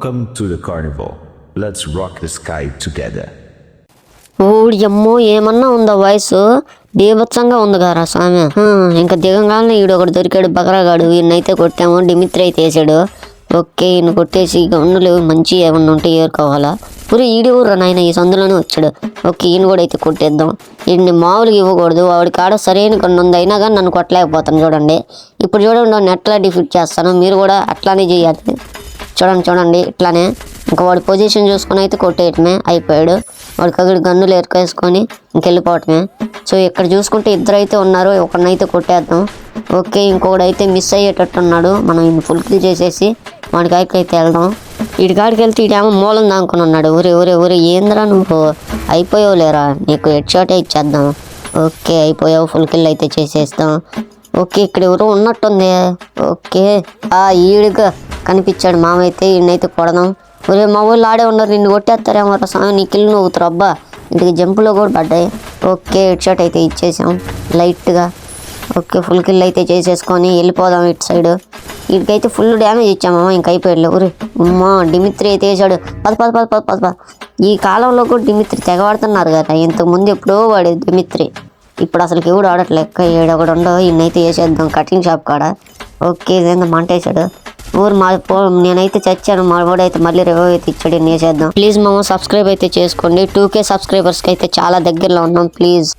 Welcome to the carnival. Let's rock the sky together. ఊడి అమ్మో ఏమన్నా ఉందా వయసు బీభత్సంగా ఉంది గారా స్వామి. ఇంకా దిగంగానే ఈడు ఒకటి దొరికాడు బకరాగాడు. ఈయనైతే కొట్టాము. డిమిత్రి అయితే వేసాడు. ఓకే ఈయన కొట్టేసి గన్నులు మంచి ఏమన్నా ఉంటే ఏరుకోవాలా. పూరి ఈడి ఊర్రా నాయన ఈ సందులోనే వచ్చాడు. ఓకే ఈయన కూడా అయితే కొట్టేద్దాం. ఈయన్ని మామూలుగా ఇవ్వకూడదు. వాడి కాడ సరైన కన్ను ఉంది అయినా కానీ నన్ను కొట్టలేకపోతాను చూడండి. ఇప్పుడు చూడండి నన్ను ఎట్లా డిఫీట్ చేస్తాను. మీరు కూడా అట్లానే చేయాలి. చూడండి ఇట్లానే ఇంకా వాడి పొజిషన్ చూసుకొని అయితే కొట్టేయటమే అయిపోయాడు. వాడికి అక్కడ గన్నులు ఎరుకేసుకొని ఇంకెళ్ళిపోవటమే. సో ఇక్కడ చూసుకుంటే ఇద్దరు అయితే ఉన్నారు. ఒకరినైతే కొట్టేద్దాం. ఓకే ఇంకొకడైతే మిస్ అయ్యేటట్టున్నాడు. మనం ఇన్ని ఫుల్ కిల్ చేసేసి వాడి కాడికి అయితే వెళ్దాం. వీడి కాడికి వెళ్తే ఇటేమో మూలం దానుకుని ఉన్నాడు. ఊరే ఏంద్రా నువ్వు అయిపోయావు లేరా, నీకు హెడ్ షాటే ఇచ్చేద్దాం. ఓకే అయిపోయావు, ఫుల్ కిల్ అయితే చేసేస్తాం. ఓకే ఇక్కడ ఎవరో ఉన్నట్టుంది. ఓకే ఈడుగా కనిపించాడు మామైతే. ఈయనైతే కొడదాం. ఒరే మా ఊళ్ళు ఆడే ఉన్నారు, నిన్ను కొట్టేస్తారేమో స్వామి, నీ కిల్లు నవ్వుతారు అబ్బా. ఇంటికి జంపులో కూడా పడ్డాయి. ఓకే హెడ్ షాట్ అయితే ఇచ్చేసాం లైట్గా. ఓకే ఫుల్ కిల్ అయితే చేసేసుకొని వెళ్ళిపోదాం ఇటు సైడ్. వీడికైతే ఫుల్ డ్యామేజ్ ఇచ్చామమ్మ. ఇంక అయిపోయాడు. ఊరి అమ్మా డిమిత్రి అయితే వేసాడు. పద. ఈ కాలంలో కూడా డిమిత్రి తెగవాడుతున్నారు కదా. ఇంతకుముందు ఎప్పుడో వాడేది డిమిత్రి. ఇప్పుడు అసలుకి ఎవడు ఆడట్లేక ఏడొకడు ఉండవు. ఈయనైతే వేసేద్దాం కటింగ్ షాప్ కాడ. ఓకే ఇదేందో మంటేశాడు. నేనైతే చచ్చాను. మా వాడు అయితే మళ్ళీ రివైవ్ అయితే ఇచ్చాడు. వేసేద్దాం. ప్లీజ్ సబ్స్క్రైబ్ అయితే చేసుకోండి. 2K సబ్స్క్రైబర్స్కి అయితే చాలా దగ్గరలో ఉన్నాం. ప్లీజ్.